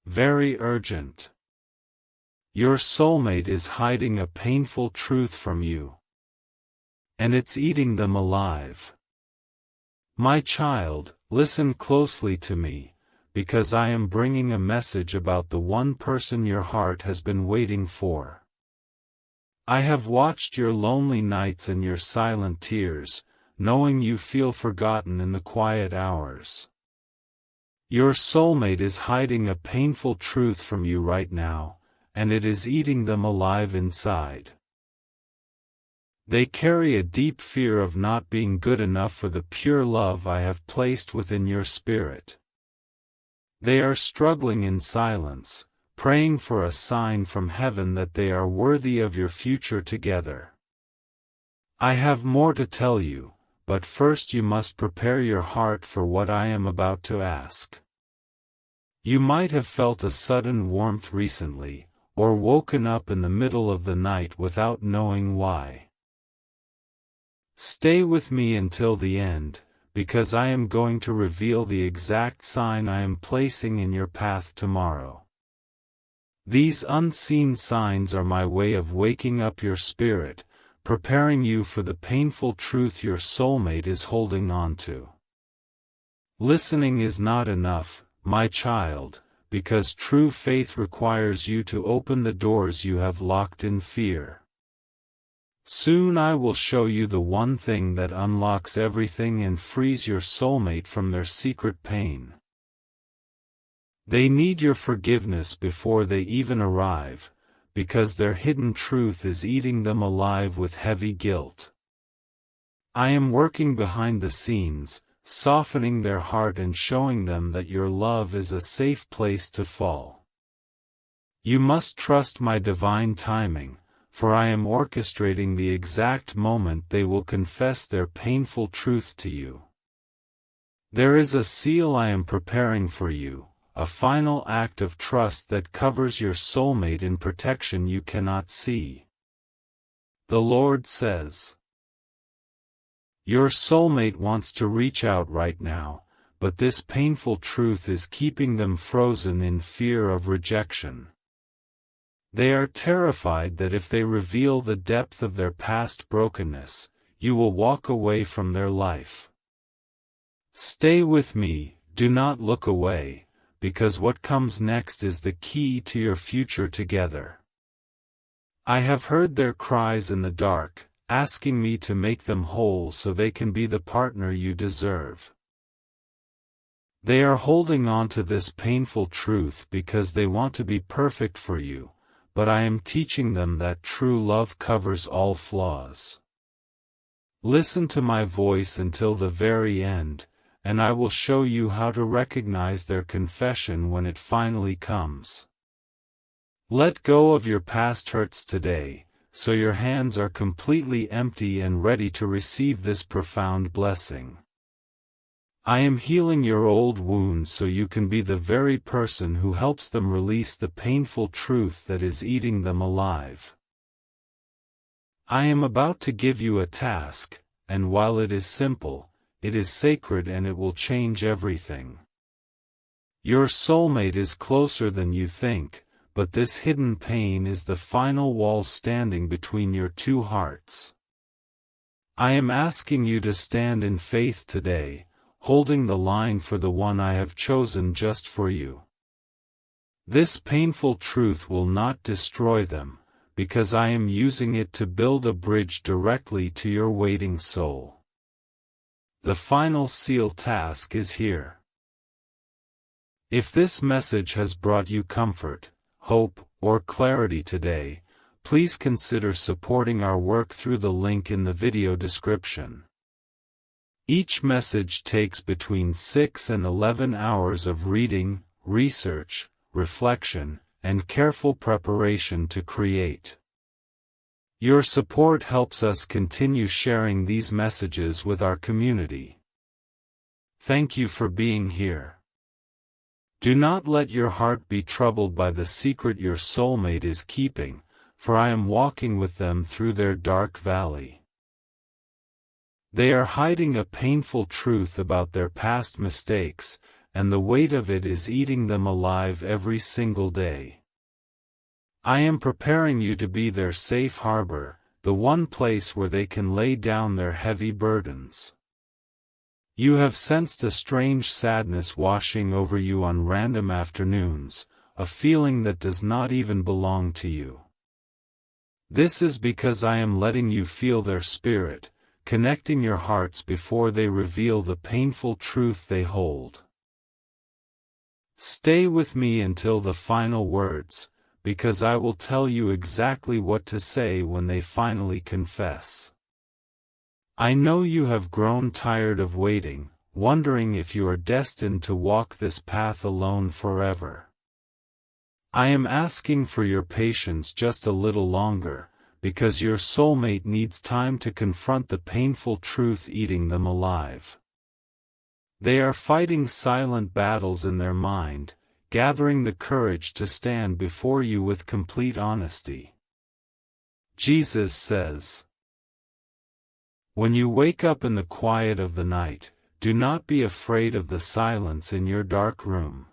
very urgent. Your soulmate is hiding a painful truth from you, and it's eating them alive. My child, listen closely to me, because I am bringing a message about the one person your heart has been waiting for. I have watched your lonely nights and your silent tears, knowing you feel forgotten in the quiet hours. Your soulmate is hiding a painful truth from you right now, and it is eating them alive inside. They carry a deep fear of not being good enough for the pure love I have placed within your spirit. They are struggling in silence, praying for a sign from heaven that they are worthy of your future together. I have more to tell you, but first you must prepare your heart for what I am about to ask. You might have felt a sudden warmth recently, or woken up in the middle of the night without knowing why. Stay with me until the end, because I am going to reveal the exact sign I am placing in your path tomorrow. These unseen signs are my way of waking up your spirit, preparing you for the painful truth your soulmate is holding on to. Listening is not enough, my child, because true faith requires you to open the doors you have locked in fear. Soon I will show you the one thing that unlocks everything and frees your soulmate from their secret pain. They need your forgiveness before they even arrive, because their hidden truth is eating them alive with heavy guilt. I am working behind the scenes, softening their heart and showing them that your love is a safe place to fall. You must trust my divine timing, for I am orchestrating the exact moment they will confess their painful truth to you. There is a seal I am preparing for you, a final act of trust that covers your soulmate in protection you cannot see. The Lord says, your soulmate wants to reach out right now, but this painful truth is keeping them frozen in fear of rejection. They are terrified that if they reveal the depth of their past brokenness, you will walk away from their life. Stay with me, do not look away, because what comes next is the key to your future together. I have heard their cries in the dark, asking me to make them whole so they can be the partner you deserve. They are holding on to this painful truth because they want to be perfect for you, but I am teaching them that true love covers all flaws. Listen to my voice until the very end, and I will show you how to recognize their confession when it finally comes. Let go of your past hurts today, so your hands are completely empty and ready to receive this profound blessing. I am healing your old wounds so you can be the very person who helps them release the painful truth that is eating them alive. I am about to give you a task, and while it is simple, it is sacred and it will change everything. Your soulmate is closer than you think, but this hidden pain is the final wall standing between your two hearts. I am asking you to stand in faith today, holding the line for the one I have chosen just for you. This painful truth will not destroy them, because I am using it to build a bridge directly to your waiting soul. The final seal task is here. If this message has brought you comfort, hope, or clarity today, please consider supporting our work through the link in the video description. Each message takes between 6 and 11 hours of reading, research, reflection, and careful preparation to create. Your support helps us continue sharing these messages with our community. Thank you for being here. Do not let your heart be troubled by the secret your soulmate is keeping, for I am walking with them through their dark valley. They are hiding a painful truth about their past mistakes, and the weight of it is eating them alive every single day. I am preparing you to be their safe harbor, the one place where they can lay down their heavy burdens. You have sensed a strange sadness washing over you on random afternoons, a feeling that does not even belong to you. This is because I am letting you feel their spirit, connecting your hearts before they reveal the painful truth they hold. Stay with me until the final words, because I will tell you exactly what to say when they finally confess. I know you have grown tired of waiting, wondering if you are destined to walk this path alone forever. I am asking for your patience just a little longer, because your soulmate needs time to confront the painful truth eating them alive. They are fighting silent battles in their mind, gathering the courage to stand before you with complete honesty. Jesus says, "When you wake up in the quiet of the night, do not be afraid of the silence in your dark room.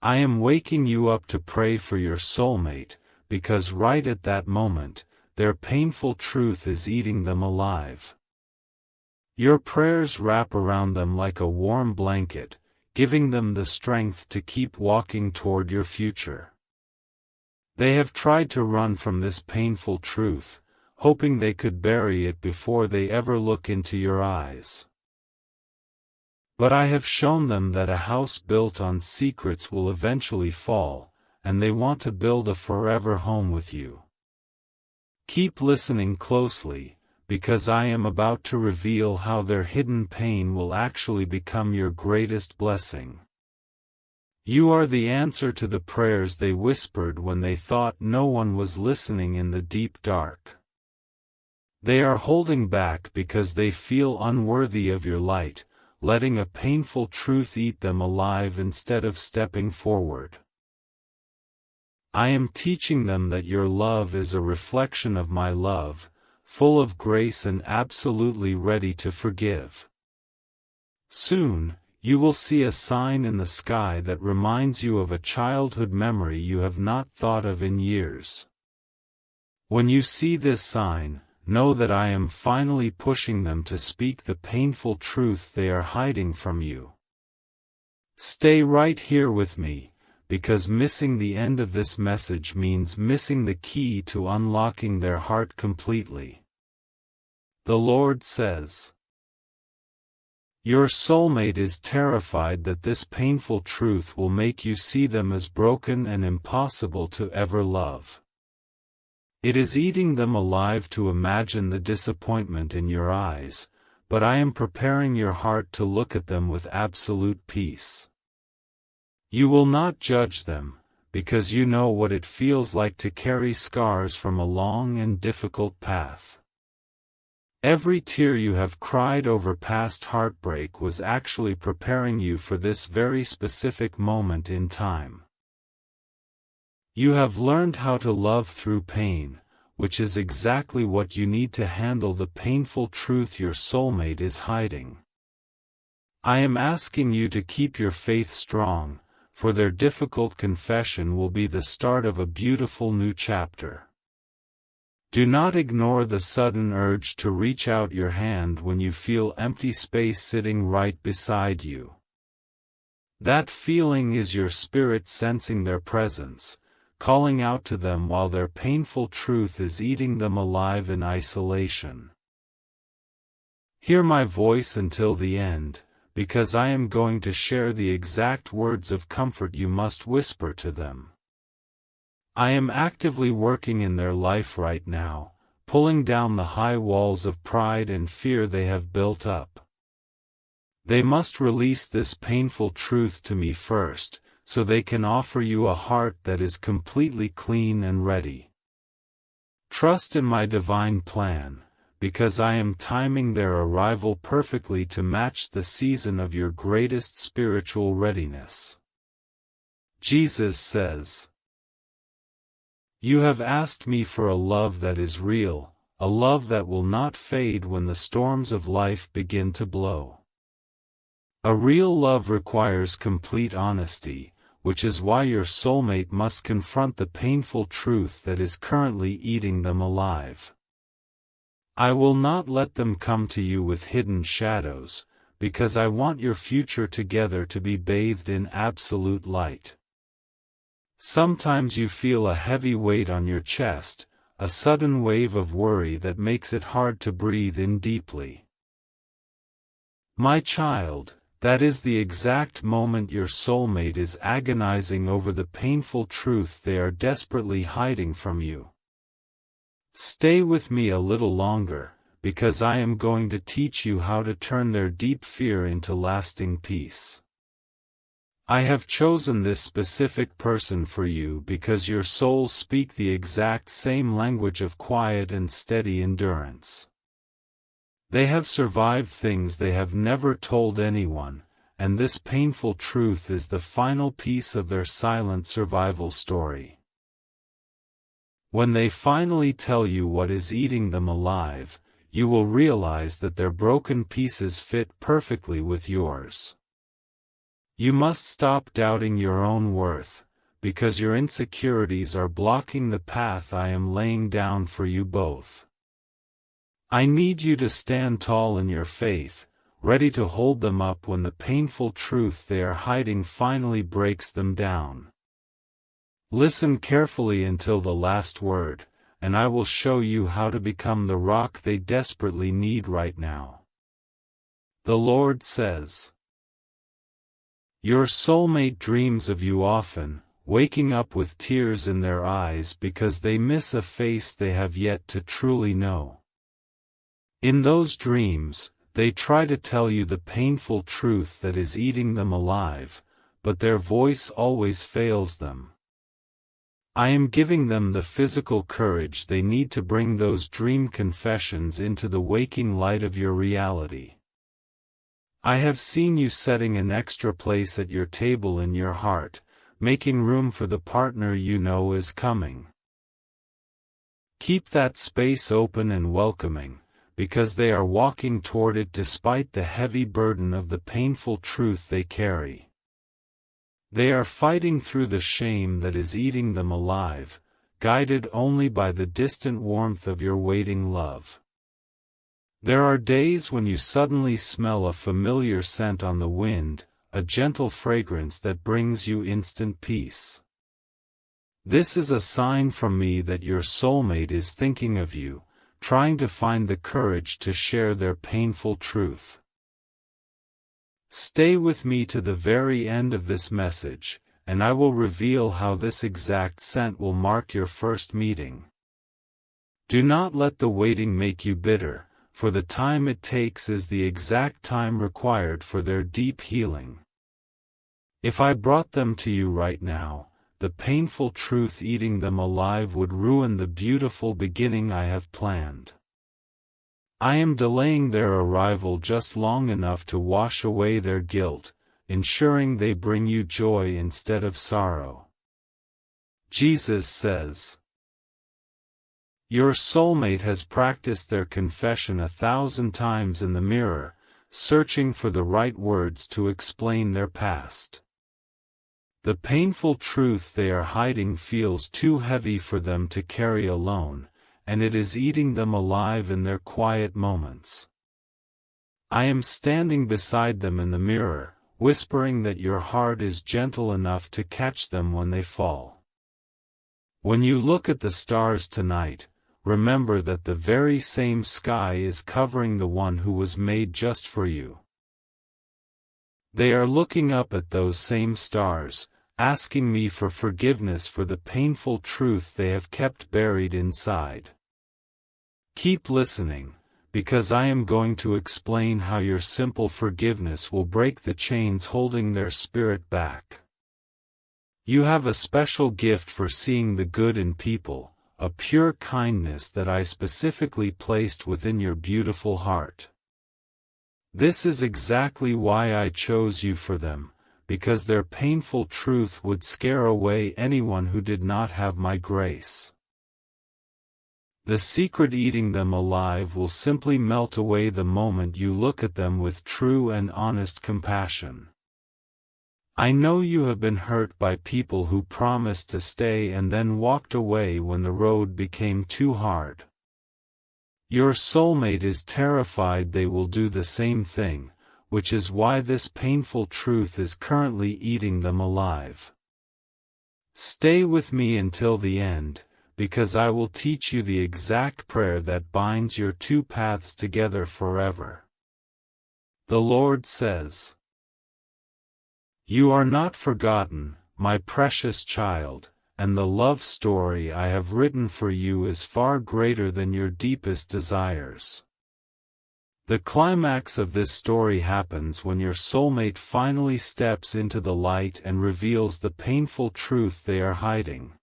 I am waking you up to pray for your soulmate, because right at that moment, their painful truth is eating them alive. Your prayers wrap around them like a warm blanket, giving them the strength to keep walking toward your future. They have tried to run from this painful truth, hoping they could bury it before they ever look into your eyes. But I have shown them that a house built on secrets will eventually fall, and they want to build a forever home with you. Keep listening closely, because I am about to reveal how their hidden pain will actually become your greatest blessing. You are the answer to the prayers they whispered when they thought no one was listening in the deep dark. They are holding back because they feel unworthy of your light, letting a painful truth eat them alive instead of stepping forward. I am teaching them that your love is a reflection of my love, full of grace and absolutely ready to forgive. Soon, you will see a sign in the sky that reminds you of a childhood memory you have not thought of in years. When you see this sign, know that I am finally pushing them to speak the painful truth they are hiding from you. Stay right here with me, because missing the end of this message means missing the key to unlocking their heart completely. The Lord says, "Your soulmate is terrified that this painful truth will make you see them as broken and impossible to ever love. It is eating them alive to imagine the disappointment in your eyes, but I am preparing your heart to look at them with absolute peace. You will not judge them, because you know what it feels like to carry scars from a long and difficult path. Every tear you have cried over past heartbreak was actually preparing you for this very specific moment in time. You have learned how to love through pain, which is exactly what you need to handle the painful truth your soulmate is hiding. I am asking you to keep your faith strong, for their difficult confession will be the start of a beautiful new chapter. Do not ignore the sudden urge to reach out your hand when you feel empty space sitting right beside you. That feeling is your spirit sensing their presence, calling out to them while their painful truth is eating them alive in isolation. Hear my voice until the end, because I am going to share the exact words of comfort you must whisper to them. I am actively working in their life right now, pulling down the high walls of pride and fear they have built up. They must release this painful truth to me first, so they can offer you a heart that is completely clean and ready. Trust in my divine plan, because I am timing their arrival perfectly to match the season of your greatest spiritual readiness. Jesus says, "You have asked me for a love that is real, a love that will not fade when the storms of life begin to blow. A real love requires complete honesty, which is why your soulmate must confront the painful truth that is currently eating them alive. I will not let them come to you with hidden shadows, because I want your future together to be bathed in absolute light. Sometimes you feel a heavy weight on your chest, a sudden wave of worry that makes it hard to breathe in deeply. My child, that is the exact moment your soulmate is agonizing over the painful truth they are desperately hiding from you. Stay with me a little longer, because I am going to teach you how to turn their deep fear into lasting peace. I have chosen this specific person for you because your souls speak the exact same language of quiet and steady endurance. They have survived things they have never told anyone, and this painful truth is the final piece of their silent survival story. When they finally tell you what is eating them alive, you will realize that their broken pieces fit perfectly with yours. You must stop doubting your own worth, because your insecurities are blocking the path I am laying down for you both. I need you to stand tall in your faith, ready to hold them up when the painful truth they are hiding finally breaks them down. Listen carefully until the last word, and I will show you how to become the rock they desperately need right now. The Lord says, your soulmate dreams of you often, waking up with tears in their eyes because they miss a face they have yet to truly know. In those dreams, they try to tell you the painful truth that is eating them alive, but their voice always fails them. I am giving them the physical courage they need to bring those dream confessions into the waking light of your reality. I have seen you setting an extra place at your table in your heart, making room for the partner you know is coming. Keep that space open and welcoming, because they are walking toward it despite the heavy burden of the painful truth they carry. They are fighting through the shame that is eating them alive, guided only by the distant warmth of your waiting love. There are days when you suddenly smell a familiar scent on the wind, a gentle fragrance that brings you instant peace. This is a sign from me that your soulmate is thinking of you, trying to find the courage to share their painful truth. Stay with me to the very end of this message, and I will reveal how this exact scent will mark your first meeting. Do not let the waiting make you bitter, for the time it takes is the exact time required for their deep healing. If I brought them to you right now, the painful truth eating them alive would ruin the beautiful beginning I have planned. I am delaying their arrival just long enough to wash away their guilt, ensuring they bring you joy instead of sorrow. Jesus says, your soulmate has practiced their confession 1,000 times in the mirror, searching for the right words to explain their past. The painful truth they are hiding feels too heavy for them to carry alone, and it is eating them alive in their quiet moments. I am standing beside them in the mirror, whispering that your heart is gentle enough to catch them when they fall. When you look at the stars tonight, remember that the very same sky is covering the one who was made just for you. They are looking up at those same stars, asking me for forgiveness for the painful truth they have kept buried inside. Keep listening, because I am going to explain how your simple forgiveness will break the chains holding their spirit back. You have a special gift for seeing the good in people, a pure kindness that I specifically placed within your beautiful heart. This is exactly why I chose you for them, because their painful truth would scare away anyone who did not have my grace. The secret: eating them alive will simply melt away the moment you look at them with true and honest compassion. I know you have been hurt by people who promised to stay and then walked away when the road became too hard. Your soulmate is terrified they will do the same thing, which is why this painful truth is currently eating them alive. Stay with me until the end, because I will teach you the exact prayer that binds your two paths together forever. The Lord says, "You are not forgotten, my precious child, and the love story I have written for you is far greater than your deepest desires." The climax of this story happens when your soulmate finally steps into the light and reveals the painful truth they are hiding.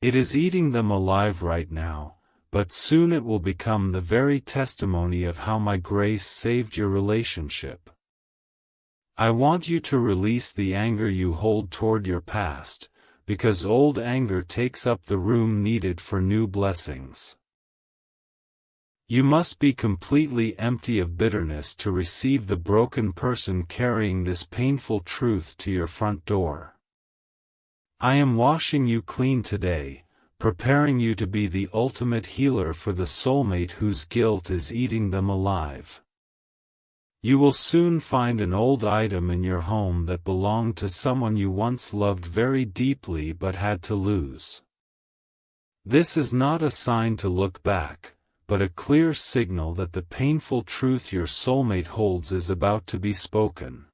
It is eating them alive right now, but soon it will become the very testimony of how my grace saved your relationship. I want you to release the anger you hold toward your past, because old anger takes up the room needed for new blessings. You must be completely empty of bitterness to receive the broken person carrying this painful truth to your front door. I am washing you clean today, preparing you to be the ultimate healer for the soulmate whose guilt is eating them alive. You will soon find an old item in your home that belonged to someone you once loved very deeply but had to lose. This is not a sign to look back, but a clear signal that the painful truth your soulmate holds is about to be spoken.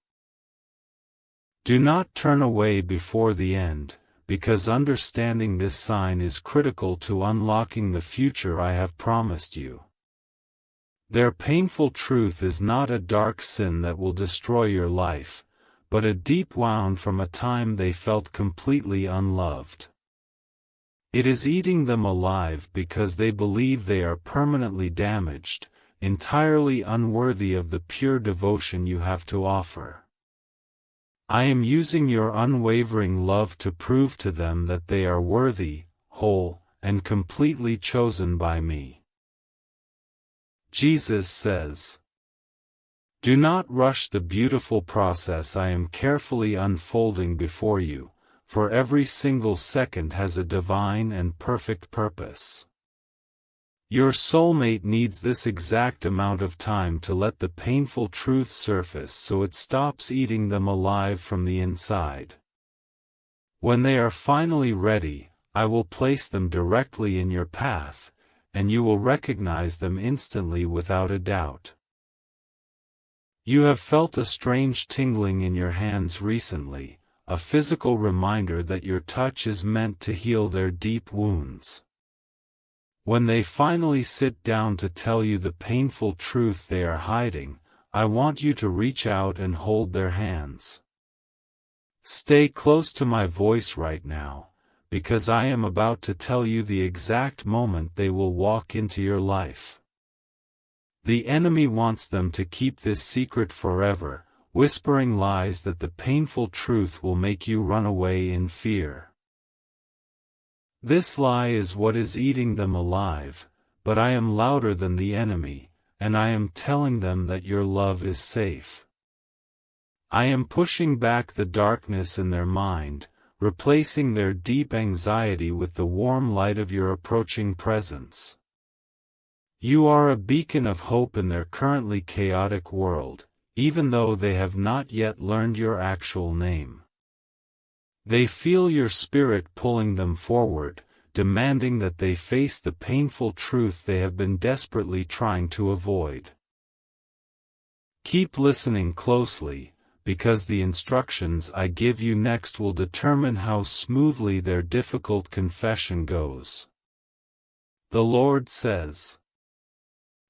Do not turn away before the end, because understanding this sign is critical to unlocking the future I have promised you. Their painful truth is not a dark sin that will destroy your life, but a deep wound from a time they felt completely unloved. It is eating them alive because they believe they are permanently damaged, entirely unworthy of the pure devotion you have to offer. I am using your unwavering love to prove to them that they are worthy, whole, and completely chosen by me. Jesus says, "Do not rush the beautiful process I am carefully unfolding before you, for every single second has a divine and perfect purpose." Your soulmate needs this exact amount of time to let the painful truth surface so it stops eating them alive from the inside. When they are finally ready, I will place them directly in your path, and you will recognize them instantly without a doubt. You have felt a strange tingling in your hands recently, a physical reminder that your touch is meant to heal their deep wounds. When they finally sit down to tell you the painful truth they are hiding, I want you to reach out and hold their hands. Stay close to my voice right now, because I am about to tell you the exact moment they will walk into your life. The enemy wants them to keep this secret forever, whispering lies that the painful truth will make you run away in fear. This lie is what is eating them alive, but I am louder than the enemy, and I am telling them that your love is safe. I am pushing back the darkness in their mind, replacing their deep anxiety with the warm light of your approaching presence. You are a beacon of hope in their currently chaotic world, even though they have not yet learned your actual name. They feel your spirit pulling them forward, demanding that they face the painful truth they have been desperately trying to avoid. Keep listening closely, because the instructions I give you next will determine how smoothly their difficult confession goes. The Lord says,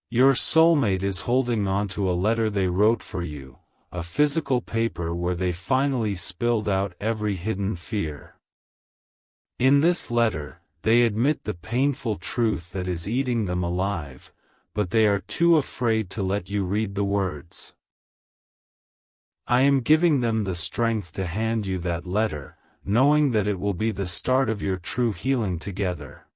"Your soulmate is holding on to a letter they wrote for you, a physical paper where they finally spilled out every hidden fear. In this letter, they admit the painful truth that is eating them alive, but they are too afraid to let you read the words. I am giving them the strength to hand you that letter, knowing that it will be the start of your true healing together.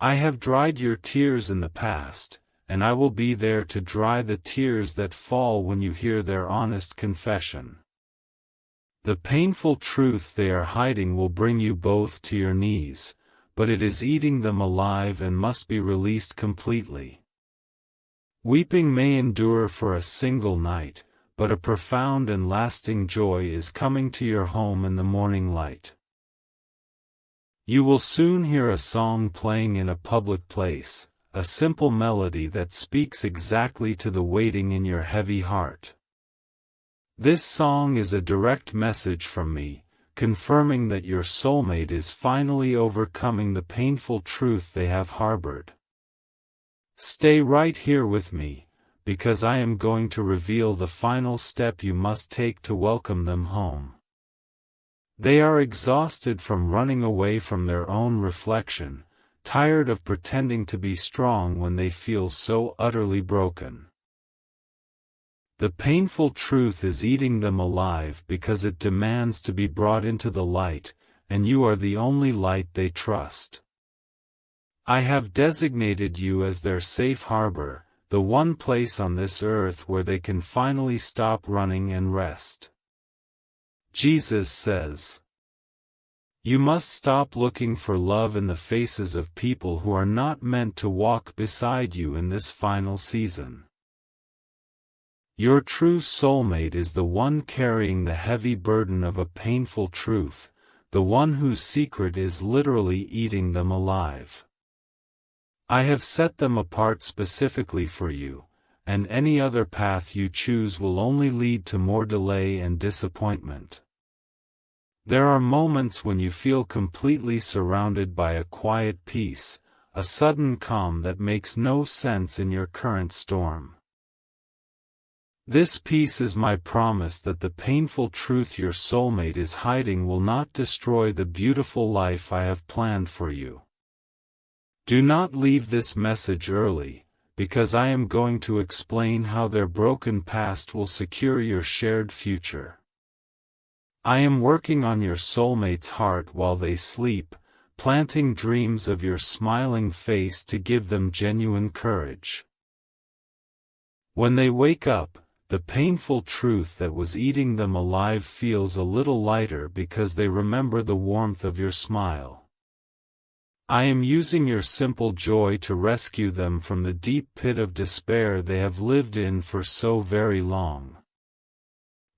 I have dried your tears in the past, and I will be there to dry the tears that fall when you hear their honest confession. The painful truth they are hiding will bring you both to your knees, but it is eating them alive and must be released completely. Weeping may endure for a single night, but a profound and lasting joy is coming to your home in the morning light. You will soon hear a song playing in a public place, a simple melody that speaks exactly to the waiting in your heavy heart. This song is a direct message from me, confirming that your soulmate is finally overcoming the painful truth they have harbored. Stay right here with me, because I am going to reveal the final step you must take to welcome them home. They are exhausted from running away from their own reflection, tired of pretending to be strong when they feel so utterly broken. The painful truth is eating them alive because it demands to be brought into the light, and you are the only light they trust. I have designated you as their safe harbor, the one place on this earth where they can finally stop running and rest. Jesus says, "You must stop looking for love in the faces of people who are not meant to walk beside you in this final season." Your true soulmate is the one carrying the heavy burden of a painful truth, the one whose secret is literally eating them alive. I have set them apart specifically for you, and any other path you choose will only lead to more delay and disappointment. There are moments when you feel completely surrounded by a quiet peace, a sudden calm that makes no sense in your current storm. This peace is my promise that the painful truth your soulmate is hiding will not destroy the beautiful life I have planned for you. Do not leave this message early, because I am going to explain how their broken past will secure your shared future. I am working on your soulmate's heart while they sleep, planting dreams of your smiling face to give them genuine courage. When they wake up, the painful truth that was eating them alive feels a little lighter because they remember the warmth of your smile. I am using your simple joy to rescue them from the deep pit of despair they have lived in for so very long.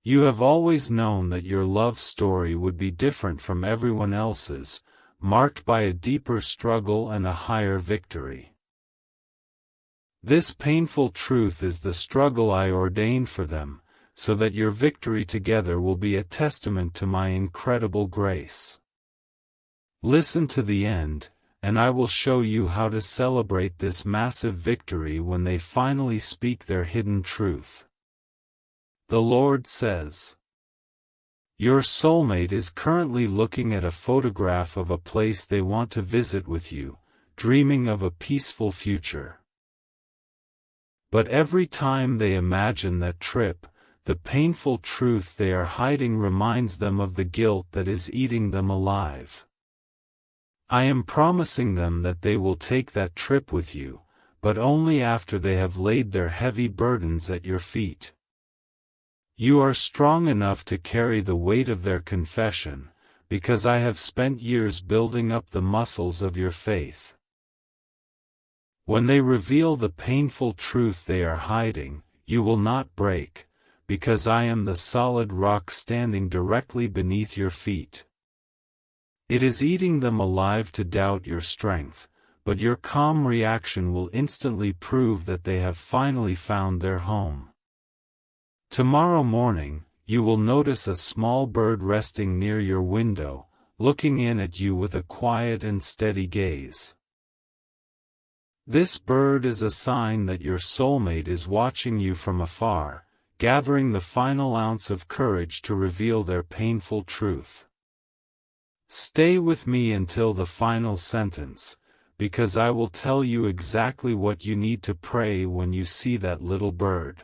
You have always known that your love story would be different from everyone else's, marked by a deeper struggle and a higher victory. This painful truth is the struggle I ordained for them, so that your victory together will be a testament to my incredible grace. Listen to the end, and I will show you how to celebrate this massive victory when they finally speak their hidden truth. The Lord says, "Your soulmate is currently looking at a photograph of a place they want to visit with you, dreaming of a peaceful future. But every time they imagine that trip, the painful truth they are hiding reminds them of the guilt that is eating them alive. I am promising them that they will take that trip with you, but only after they have laid their heavy burdens at your feet. You are strong enough to carry the weight of their confession, because I have spent years building up the muscles of your faith. When they reveal the painful truth they are hiding, you will not break, because I am the solid rock standing directly beneath your feet. It is eating them alive to doubt your strength, but your calm reaction will instantly prove that they have finally found their home. Tomorrow morning, you will notice a small bird resting near your window, looking in at you with a quiet and steady gaze. This bird is a sign that your soulmate is watching you from afar, gathering the final ounce of courage to reveal their painful truth. Stay with me until the final sentence, because I will tell you exactly what you need to pray when you see that little bird.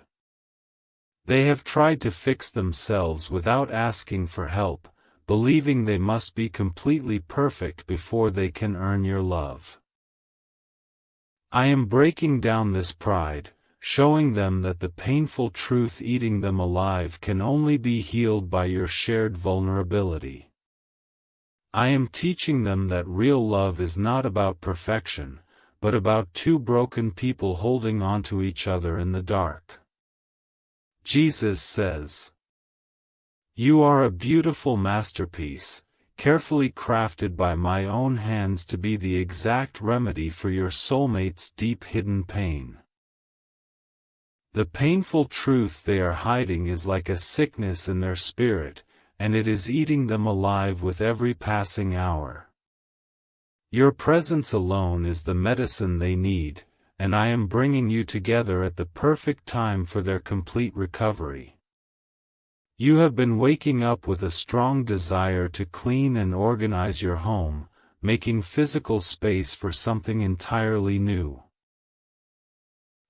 They have tried to fix themselves without asking for help, believing they must be completely perfect before they can earn your love. I am breaking down this pride, showing them that the painful truth eating them alive can only be healed by your shared vulnerability. I am teaching them that real love is not about perfection, but about two broken people holding on to each other in the dark. Jesus says, "You are a beautiful masterpiece, carefully crafted by my own hands to be the exact remedy for your soulmate's deep hidden pain." The painful truth they are hiding is like a sickness in their spirit, and it is eating them alive with every passing hour. Your presence alone is the medicine they need, and I am bringing you together at the perfect time for their complete recovery. You have been waking up with a strong desire to clean and organize your home, making physical space for something entirely new.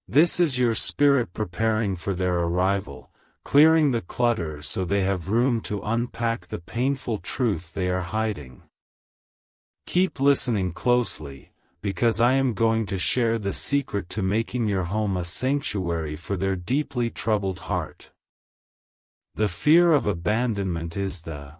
This is your spirit preparing for their arrival, clearing the clutter so they have room to unpack the painful truth they are hiding. Keep listening closely, because I am going to share the secret to making your home a sanctuary for their deeply troubled heart. The fear of abandonment is the